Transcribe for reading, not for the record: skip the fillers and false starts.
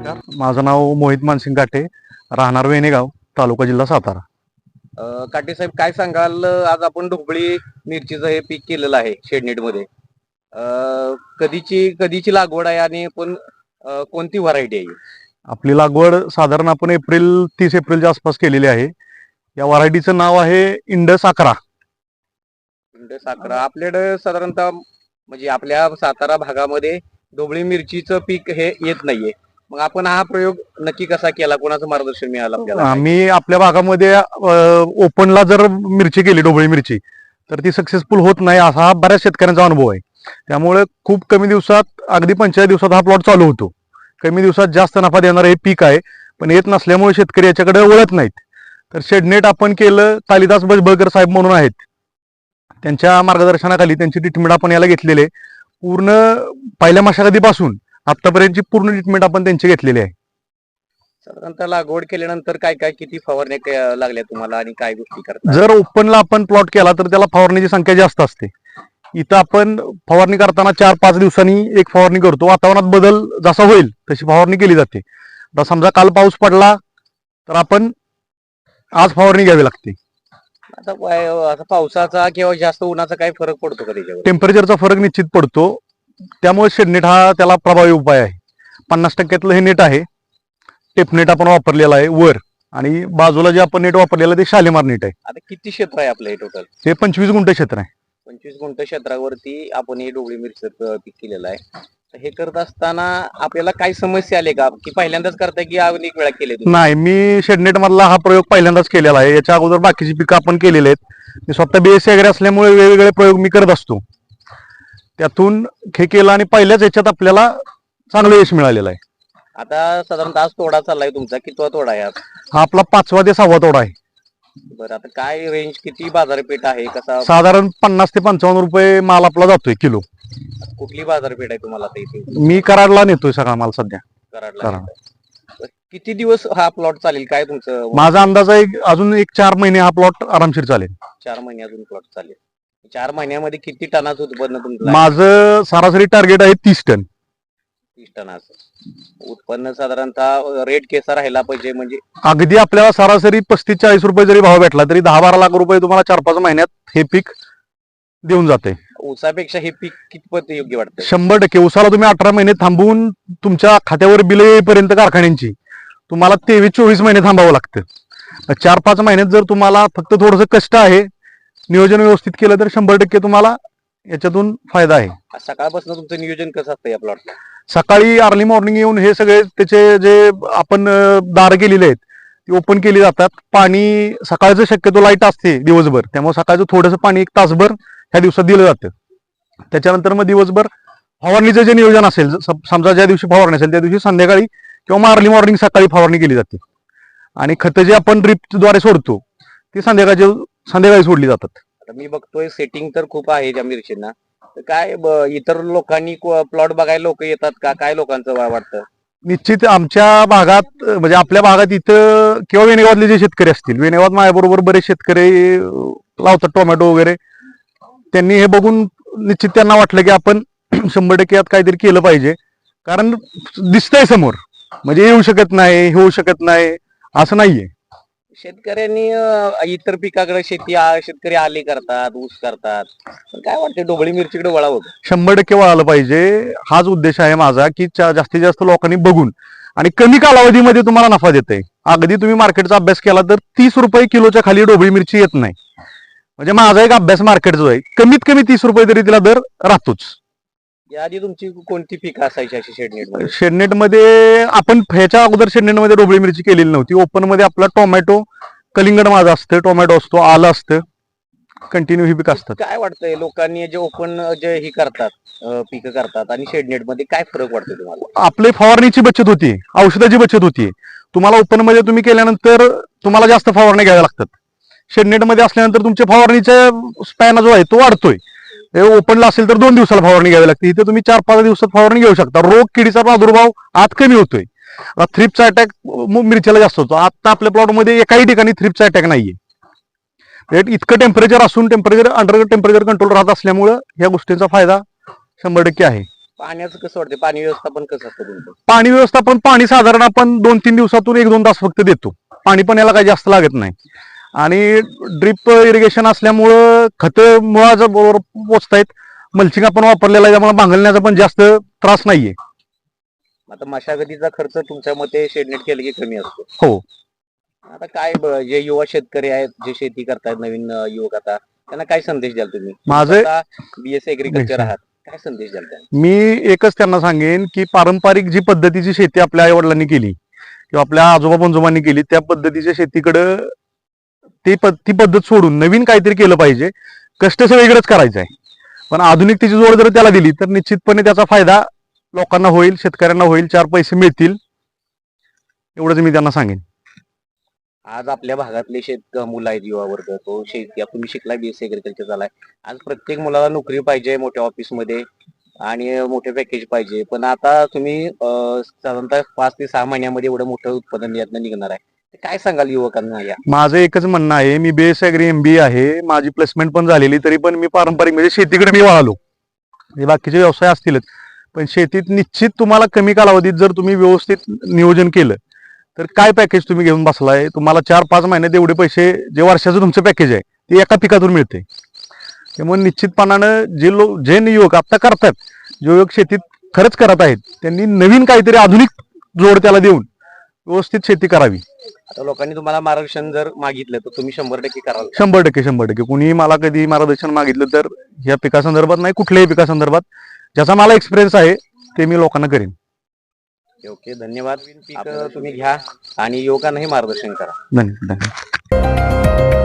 नमस्कार, माझं नाव मोहित मानसिंग काटे, राहणार वेणेगाव, तालुका जिल्हा सातारा. काटे साहेब काय सांगाल? आज आपण ढोबळी मिरचीचं हे पीक केलेलं आहे शेडनेट मध्ये. कधीची लागवड आहे आणि पण कोणती व्हरायटी आहे? आपली लागवड साधारण आपण 30 एप्रिलच्या आसपास केलेली आहे. या व्हरायटीचं नाव आहे इंडस 11. साखरा आपल्याकडे साधारणतः म्हणजे आपल्या सातारा भागामध्ये ढोबळी मिरचीचं पीक हे येत नाहीये. मग आपण हा प्रयोग नक्की कसा केला? कोणाचं मार्गदर्शन मिळालं आपल्याला? आम्ही आपल्या भागामध्ये ओपनला जर मिरची केली, ढोबळी मिरची, तर ती सक्सेसफुल होत नाही असा हा बऱ्याच शेतकऱ्यांचा अनुभव आहे. त्यामुळे खूप कमी दिवसात, अगदी 45 दिवसात हा प्लॉट चालू होतो. कमी दिवसात जास्त नफा देणारं हे पीक आहे, पण येत नसल्यामुळे शेतकरी याच्याकडे वळत नाहीत. तर शेडनेट आपण केलं, कालिदास बळकर साहेब म्हणून आहेत, त्यांच्या मार्गदर्शनाखाली त्यांची ट्रीटमेंट आपण याला घेतलेली आहे. पूर्ण पहिल्या मशागतीपासून आतापर्यंतची पूर्ण ट्रीटमेंट आपण त्यांची घेतलेली आहे. साधारणतः लागवड केल्यानंतर काय काय किती फवारण्या लागल्या तुम्हाला आणि काय गोष्टी करता? जर ओपनला आपण प्लॉट केला तर त्याला फवारणीची संख्या जास्त असते. इथं आपण फवारणी करताना 4-5 दिवसांनी एक फवारणी करतो. वातावरणात बदल जसा होईल तशी फवारणी केली जाते. आता समजा काल पाऊस पडला तर आपण आज फवारणी घ्यावी लागते. आता पावसाचा किंवा जास्त उन्हाचा काय फरक पडतो का त्याच्यावर? टेम्परेचरचा फरक निश्चित पडतो. त्यामुळे शेडनेट हा त्याला प्रभावी उपाय आहे. 50% हे नेट आहे. टेपनेट आपण वापरलेला आहे वर, आणि बाजूला जे आपण नेट वापरलेलं ते शालिमार नेट आहे. आता किती क्षेत्र आहे आपलं हे टोटल? हे 25 गुंठ क्षेत्र आहे. 25 गुंठ क्षेत्रावरती आपण हे ढोबळी मिरचीचं पीक केलेलं आहे. हे करत असताना आपल्याला काही समस्या आले का, की पहिल्यांदाच करताय की अनेक वेळा केले तुम्ही? नाही, मी शेडनेट मधला हा प्रयोग पहिल्यांदाच केलेला आहे. याच्या अगोदर बाकीची पिकं आपण केलेली आहेत. मी स्वतः बीएससी वगैरे असल्यामुळे वेगवेगळे प्रयोग मी करत असतो. त्यातून हे केलं आणि पहिल्याच याच्यात आपल्याला चांगलं यश मिळालेलं आहे. आता साधारणतः आज तोडा चाललाय तुमचा, कितवा तोडा आहे आज? हा आपला 5वा ते 6वा तोडा आहे. बरं, आता काय रेंज, किती बाजारपेठ आहे, कसा? साधारण 50 ते 55 रुपये माल आपला जातोय किलो. कुठली बाजारपेठ आहे तुम्हाला आता इथे? मी कराडला नेतोय सगळा माल सध्या. कराडला कराड. नेताय. किती दिवस हा प्लॉट चालेल, काय तुमचं? माझा अंदाज आहे अजून 4 महिने हा प्लॉट आरामशीर चालेल. 4 महिने अजून प्लॉट चालेल. 4 महिन्यामध्ये किती टनाचं उत्पन्न तुमचं? माझं सरासरी टार्गेट आहे 30 टन. 30 टनाचं उत्पन्न. साधारणतः रेट कसा राहिला पाहिजे म्हणजे? अगदी आपल्याला सरासरी 35-40 रुपये जरी भाव भेटला तरी 10-12 लाख रुपये तुम्हाला 4-5 महिन्यात हे पीक देऊन जाते. ऊसापेक्षा हे पीक कितपत योग्य वाटतं? 100%. ऊसाला तुम्ही 18 महिने थांबवून तुमच्या खात्यावर बिल येईपर्यंत कारखान्यांची तुम्हाला 23-24 महिने थांबावं लागतं. 4-5 महिन्यात जर तुम्हाला फक्त थोडंसं कष्ट आहे, नियोजन व्यवस्थित केलं तर 100% तुम्हाला याच्यातून फायदा आहे. सकाळपासून तुमचं नियोजन कसं असतं या प्लॉटला? सकाळी अर्ली मॉर्निंग येऊन हे सगळे त्याचे जे आपण दार केलेले आहेत ती ओपन केली जातात. पाणी सकाळचं शक्यतो लाईट असते दिवसभर, त्यामुळे सकाळचं थोडंसं पाणी 1 तासभर ह्या दिवसात दिलं जातं. त्याच्यानंतर मग दिवसभर फवारणीचं जे नियोजन असेल, समजा ज्या दिवशी फवारणी असेल त्या दिवशी संध्याकाळी किंवा अर्ली मॉर्निंग सकाळी फवारणी केली जाते. आणि खतं जे आपण ड्रिपद्वारे सोडतो ती संध्याकाळी सोडली जातात. आता मी बघतोय सेटिंग तर खूप आहे त्या मिरचींना. तर काय इतर लोकांनी प्लॉट बघायला लोक येतात का? काय लोकांचं वाटतं? निश्चित आमच्या भागात, म्हणजे आपल्या भागात इथं किंवा वेणेगावातले जे शेतकरी असतील, वेणेगावात माझ्याबरोबर बरेच शेतकरी लावतात टोमॅटो वगैरे, त्यांनी हे बघून निश्चित त्यांना वाटलं की आपण 100% यात काहीतरी केलं पाहिजे. कारण दिसतंय समोर, म्हणजे येऊ शकत नाही, होऊ शकत नाही असं नाहीये. शेतकऱ्यांनी इतर पिकाकडे शेतकरी आले करतात, ऊस करतात. पण काय वाटतं ढोबळी मिरचीकडे वळावं? 100% वळालं पाहिजे, हाच उद्देश आहे माझा, की जास्तीत जास्त लोकांनी बघून आणि कमी कालावधीमध्ये तुम्हाला नफा देते. अगदी तुम्ही मार्केटचा अभ्यास केला तर 30 रुपये किलोच्या खाली ढोबळी मिरची येत नाही. म्हणजे माझा एक अभ्यास मार्केटचा आहे, कमीत कमी 30 रुपये तरी तिला दर राहतोच. याआधी तुमची कोणती पिकं असायची अशी शेडनेटमध्ये? शेडनेटमध्ये आपण ह्याच्या अगोदर शेडनेटमध्ये ढोबळी मिरची केलेली नव्हती. ओपन मध्ये आपला टोमॅटो, कलिंगड माझा असतं, टोमॅटो असतो, आलं असतं, कंटिन्यू ही पिकं असतात. काय वाटतंय लोकांनी जे ओपन जे ही करतात, पिकं करतात आणि शेडनेट मध्ये काय फरक वाटतोय तुम्हाला? आपले फवारणीची बचत होती, औषधाची बचत होती. तुम्हाला ओपन मध्ये तुम्ही केल्यानंतर तुम्हाला जास्त फवारणी घ्याव्या लागतात. शेडनेट मध्ये असल्यानंतर तुमच्या फवारणीचा स्पॅन जो आहे तो वाढतोय. ओपनला असेल तर 2 दिवसाला फवारणी घ्यावी लागते, इथे तुम्ही 4-5 दिवसात फवारणी घेऊ शकता. रोग किडीचा प्रादुर्भाव आत कमी होतोय. थ्रिप्सचा अटॅक मिरचीला जास्त होतो. आता आपल्या प्लॉटमध्ये एकाही ठिकाणी थ्रिप्सचा अटॅक नाहीये. इतकं टेम्परेचर असून अंडर टेम्परेचर कंट्रोल राहत असल्यामुळं या गोष्टींचा फायदा 100% आहे. पाण्याचं कसं वाटतं, पाणी व्यवस्थापन कसं असतं तुमचं? पाणी व्यवस्थापन, पाणी साधारण आपण 2-3 दिवसातून 1-2 तास फक्त देतो. पाणी पण याला काही जास्त लागत नाही आणि ड्रिप इरिगेशन असल्यामुळं खतं मुळाच्या बरोबर पोचतायत. मल्चिंग आपण वापरलेला आहे त्यामुळे भांगलण्याचा पण जास्त त्रास नाहीये. आता मशागतीचा खर्च तुमच्या मते शेडनेट केलं की कमी असतो? हो. आता काय जे युवा शेतकरी आहेत, जे शेती करतायत, नवीन युवक, आता त्यांना काय संदेश द्याल तुम्ही? BS एग्रीकल्चर आहात, काय संदेश द्याल त्यांना? मी एकच त्यांना सांगेन की पारंपरिक जी पद्धतीची शेती आपल्या आई वडिलांनी केली किंवा आपल्या आजोबा पंजोबांनी केली त्या पद्धतीच्या शेतीकडं ती पद्धत सोडून नवीन काहीतरी केलं पाहिजे. कष्ट सगळीकडेच करायचं आहे, पण आधुनिकतेची जोड जर त्याला दिली तर निश्चितपणे त्याचा फायदा लोकांना होईल, शेतकऱ्यांना होईल, 4 पैसे मिळतील, एवढंच मी त्यांना सांगेन. आज आपल्या भागातले मुलं आहेत, युवा वर्ग, तो शेती तुम्ही शिकलाय, BS एग्रीकल्चर झालाय. आज प्रत्येक मुलाला नोकरी पाहिजे मोठ्या ऑफिसमध्ये आणि मोठे पॅकेज पाहिजे, पण आता तुम्ही साधारणतः 5 ते 6 महिन्यामध्ये एवढं मोठं उत्पादन यातनं निघणार आहे. काय सांगाल युवकांना? या माझं एकच म्हणणं आहे, मी BS एग्री MBA आहे, माझी प्लेसमेंट पण झालेली, तरी पण मी पारंपरिक म्हणजे शेतीकडे मी वळालो. बाकीचे व्यवसाय असतीलच, पण शेतीत निश्चित तुम्हाला कमी कालावधीत जर तुम्ही व्यवस्थित नियोजन केलं तर काय पॅकेज तुम्ही घेऊन बसलाय, तुम्हाला 4-5 महिन्यात एवढे पैसे जे वर्षाचं तुमचं पॅकेज आहे ते एका पिकातून मिळते. त्यामुळे निश्चितपणानं जे युवक आता करतात, जे युवक शेतीत खरंच करत आहेत, त्यांनी नवीन काहीतरी आधुनिक जोड त्याला देऊन व्यवस्थित शेती करावी. आता लोकांनी तुम्हाला मार्गदर्शन जर मागितलं तर तुम्ही 100% कराल? 100% कुणी मला कधी मार्गदर्शन मागितलं तर या पिकासंदर्भात नाही, कुठल्याही पिकासंदर्भात ज्याचा मला एक्सपिरियन्स आहे ते मी लोकांना करेन. ओके, धन्यवाद. पीक तुम्ही घ्या आणि युवकांनाही मार्गदर्शन करा. धन्यवाद.